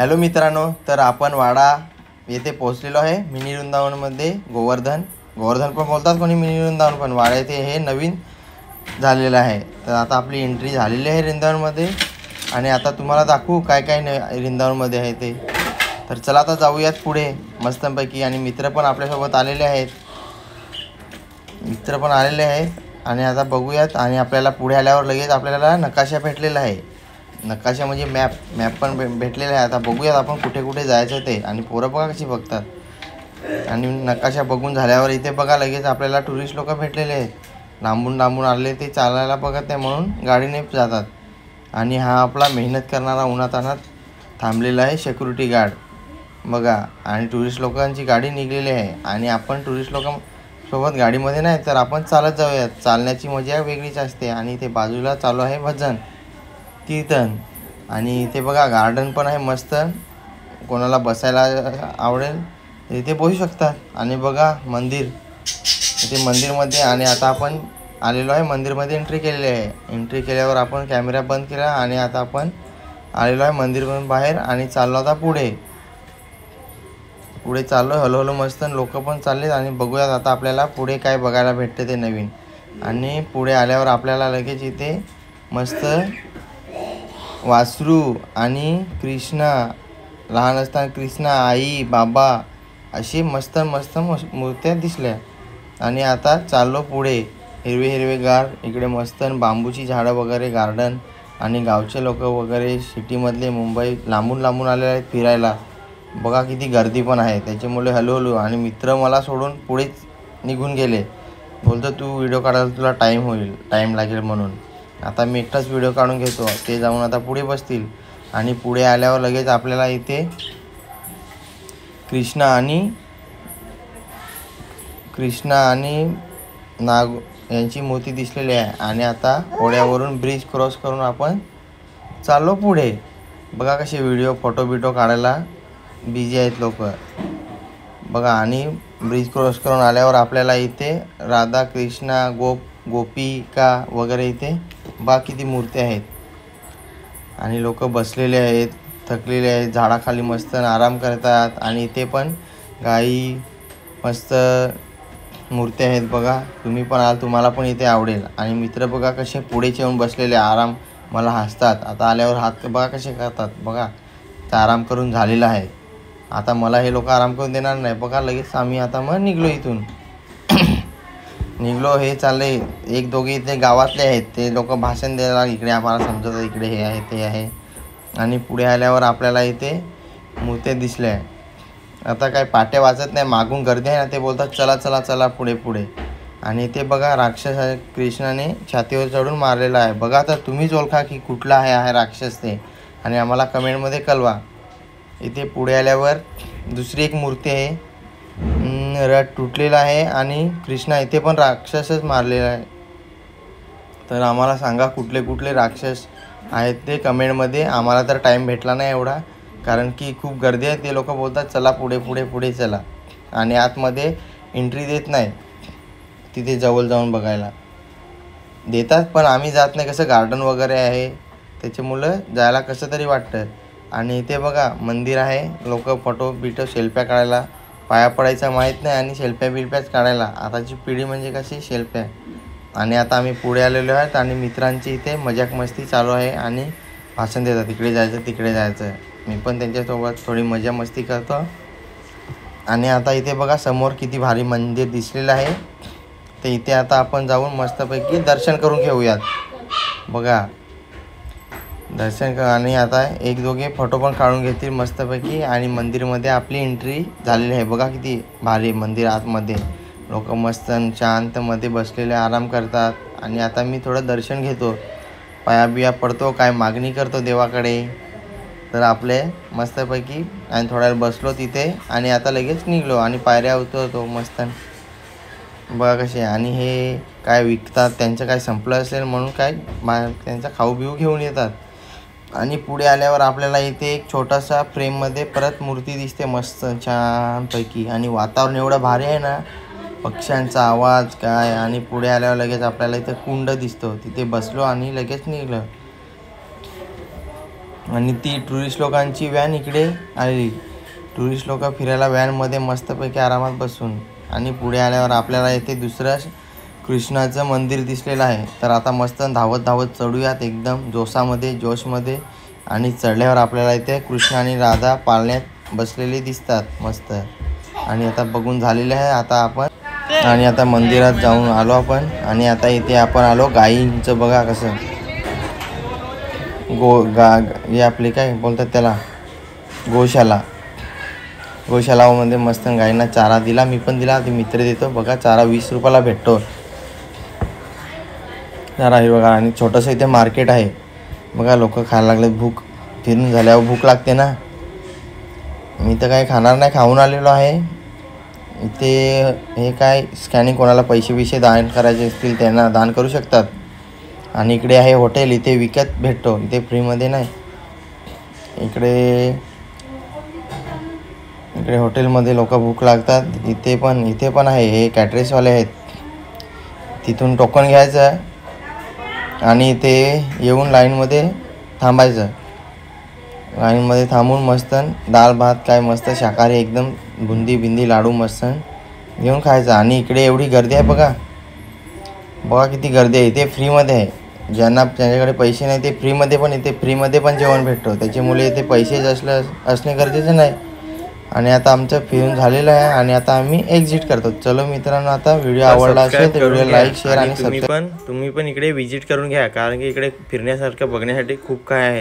Hello मित्रांनो, तर आपण वाडा येथे पोहोचलेलो आहे. मिनी वृंदावनमध्ये गोवर्धन पण बोलतात कोणी, मिनी वृंदावन पण. वाडा येथे हे नवीन झालेलं आहे. तर आता आपली एंट्री झालेली आहे वृंदावनमध्ये आणि आता तुम्हाला दाखवू काय काय वृंदावनमध्ये आहे ते. तर चला आता जाऊयात पुढे मस्तपैकी. आणि मित्र पण आपल्यासोबत आलेले आहेत आणि आता बघूयात. आणि आपल्याला पुढे आल्यावर लगेच आपल्याला नकाशा भेटलेला आहे. नकाशा म्हणजे मॅप पण भेटलेला आहे. आता बघूयात आपण कुठे कुठे जायचं ते. आणि पोरं बघा कशी बघतात. आणि नकाशा बघून झाल्यावर इथे बघा लगेच आपल्याला टुरिस्ट लोक भेटलेले आहेत. लांबून आले ते चालायला बघत नाही म्हणून गाडीने जातात. आणि हा आपला मेहनत करणारा उन्हातान्हात थांबलेला आहे सिक्युरिटी गार्ड बघा. आणि टुरिस्ट लोकांची गाडी निघलेली आहे आणि आपण टुरिस्ट लोकांसोबत गाडीमध्ये नाही तर आपण चालत जाऊयात. चालण्याची मजा वेगळीच असते. आणि इथे बाजूला चालू आहे भजन कीर्तन. आणि इथे बघा गार्डन पण आहे मस्त. कोणाला बसायला आवडेल इथे बसू शकतात. आणि बघा मंदिर, इथे मंदिरमध्ये. आणि आता आपण आलेलो आहे मंदिरमध्ये. एंट्री केलेली आहे. एंट्री केल्यावर आपण कॅमेरा बंद केला आणि आता आपण आलेलो आहे मंदिरमधून बाहेर आणि चाललो आता पुढे चाललो हळूहळू मस्त. लोक पण चाललेत आणि बघूयात आता आपल्याला पुढे काय बघायला भेटते ते नवीन. आणि पुढे आल्यावर आपल्याला लगेच इथे मस्त वासरू आणि कृष्णा, लहान असताना कृष्णा, आई, बाबा अशी मस्त मूर्त्या दिसल्या. आणि आता चाललो पुढे. हिरवेगार इकडे मस्त बांबूची झाडं वगैरे, गार्डन. आणि गावचे लोक वगैरे सिटीमधले मुंबई लांबून आलेले आहेत फिरायला. बघा किती गर्दी पण आहे. त्याच्यामुळे हळूहळू. आणि मित्र मला सोडून पुढेच निघून गेले. बोलतो तू व्हिडिओ काढायला तुला टाईम लागेल म्हणून. आता मी एकटाच व्हिडिओ काढून घेतो. ते जाऊन आता पुढे बसतील. आणि पुढे आल्यावर लगेच आपल्याला इथे कृष्णा आणि नाग यांची मूर्ती दिसलेली आहे. आणि आता ओढ्यावरून ब्रिज क्रॉस करून आपण चाललो पुढे. बघा कसे फोटो काढायला बिझी आहेत लोक बघा. आणि ब्रिज क्रॉस करून आल्यावर आपल्याला इथे राधा कृष्णा गोपिका वगैरे इथे बघा किती मूर्ती आहेत. आणि लोक बसलेले आहेत, थकलेले आहेत, झाडाखाली मस्त आराम करतात. आणि इथे पण गाई मस्त मूर्ती आहेत बघा. तुम्ही पण तुम्हाला पण इथे आवडेल. आणि मित्र बघा कसे पुढेच येऊन बसलेले आराम मला हसतात. आता आल्यावर हात बघा कसे करतात बघा. तर आराम करून झालेला आहे. आता मला हे लोक आराम करून देणार नाही बघा. लगेच आम्ही आता मग निघलो इथून. हे चालले एक दोघे इथे गावातले आहेत. ते लोक भाषण द्यायला इकडे आम्हाला समजतं इकडे हे आहे ते आहे. आणि पुढे आल्यावर आपल्याला इथे मूर्त्या दिसल्या. आता काय पाट्या वाजत नाही, मागून गर्दी आहे ना. ते बोलतात चला पुढे. आणि ते बघा राक्षस आहे. कृष्णाने छातीवर चढून मारलेला आहे बघा. तर तुम्हीच ओळखा की कुठला आहे राक्षस ते. आणि आम्हाला कमेंटमध्ये कळवा. इथे पुढे आल्यावर दुसरी एक मूर्ती आहे. रथ तुटलेला आहे आणि कृष्णा इथे पण राक्षसच मारलेला आहे. तर आम्हाला सांगा कुठले राक्षस आहेत ते कमेंटमध्ये. आम्हाला तर टाईम भेटला नाही एवढा, कारण की खूप गर्दी आहे. ते लोक बोलतात चला पुढे चला. आणि आतमध्ये एंट्री देत नाही. तिथे जवळ जाऊन बघायला देतात पण आम्ही जात नाही. कसं गार्डन वगैरे आहे त्याच्यामुळं जायला कसं तरी वाटतं. आणि इथे बघा मंदिर आहे. लोक फोटो सेल्फ्या काढायला, पाया पडायचा माहीत नाही आणि सेल्फ्याच काढायला. आताची पिढी म्हणजे कशी सेल्फ्या. आणि आता आम्ही पुढे आलेलो आहेत आणि मित्रांची इथे मजाक मस्ती चालू आहे. आणि भाषण देतात तिकडे जायचं. मी पण त्यांच्यासोबत थोडी मजा मस्ती करतो. आणि आता इथे बघा समोर किती भारी मंदिर दिसलेलं आहे. तर इथे आता आपण जाऊन मस्तपैकी दर्शन करून घेऊयात बघा. आणि आता एक दोघे फोटो पण काढून घेतील मस्तपैकी. आणि मंदिरमध्ये आपली एंट्री झालेली आहे बघा. किती भारी मंदिर आतमध्ये. लोक मस्त शांतमध्ये बसलेले आराम करतात. आणि आता मी थोडं दर्शन घेतो, पाया पडतो, काय मागणी करतो देवाकडे. तर आपले मस्तपैकी आणि थोड्या वेळ बसलो तिथे. आणि आता लगेच निघलो आणि पायऱ्या उतरतो मस्त बघा कसे. आणि हे काय विकतात, त्यांचं काय संपलं असेल म्हणून काय त्यांचा खाऊ बिऊ घेऊन येतात. आणि पुढे आल्यावर आपल्याला इथे एक छोटासा फ्रेममध्ये परत मूर्ती दिसते मस्त छानपैकी. आणि वातावरण एवढं भारी आहे ना, पक्ष्यांचा आवाज काय. आणि पुढे आल्यावर लगेच आपल्याला इथे कुंड दिसतो. तिथे बसलो आणि लगेच निघलं. आणि ती टुरिस्ट लोकांची व्हॅन इकडे आली. टुरिस्ट लोक फिरायला व्हॅनमध्ये मस्तपैकी आरामात बसून. आणि पुढे आल्यावर आपल्याला इथे दुसरं कृष्णाचं मंदिर दिसलेलं आहे. तर आता मस्त धावत धावत चढूयात एकदम जोशमध्ये. आणि चढल्यावर आपल्याला इथे कृष्ण आणि राधा पाळण्यात बसलेले दिसतात मस्त. आणि आता बघून झालेले आहे आता मंदिरात जाऊन आलो आपण. आणि आता इथे आपण आलो गाईंचं बघा कसं हे आपले काय बोलतात त्याला गोशालामध्ये मस्त गाईंना चारा दिला. मी पण दिला. ते मित्र देतो बघा. चारा 20 रुपयाला भेटतो चारा हे बघा. आणि छोटंसं इथे मार्केट आहे बघा. लोक खायला लागले. फिरून झाल्यावर भूक लागते ना. मी तर काही खाणार नाही, खाऊन आलेलो आहे. इथे हे काय स्कॅनिंग, कोणाला पैसे दान करायचे असतील त्यांना दान करू शकतात. आणि इकडे आहे हॉटेल. इथे विकत भेटतो, इथे फ्रीमध्ये नाही. इकडे हॉटेलमध्ये लोक भूक लागतात. इथे पण आहे. हे कॅटरेसवाले आहेत. तिथून टोकन घ्यायचं आणि इथे येऊन लाईनमध्ये थांबायचं. लाईनमध्ये थांबून मस्त दाल भात काय मस्त शाकाहारी एकदम बुंदी लाडू मस्त घेऊन खायचं. आणि इकडे एवढी गर्दी आहे बघा किती गर्दी आहे. इथे फ्रीमध्ये आहे. ज्यांच्याकडे पैसे नाही ते फ्रीमध्ये पण जेवण भेटतो. त्याच्यामुळे इथे पैसे असणे गरजेचे नाही. आणि आता आमचं फिरून झालेलं आहे आणि आता आम्ही एक्झिट करतो. चलो मित्रांनो, आता व्हिडिओ आवडला असेल तर व्हिडिओ लाईक शेअर आणि सबस्क्राईब. तुम्ही पण इकडे व्हिजिट करून घ्या, कारण की इकडे फिरण्यासारखं बघण्यासाठी खूप काय आहे.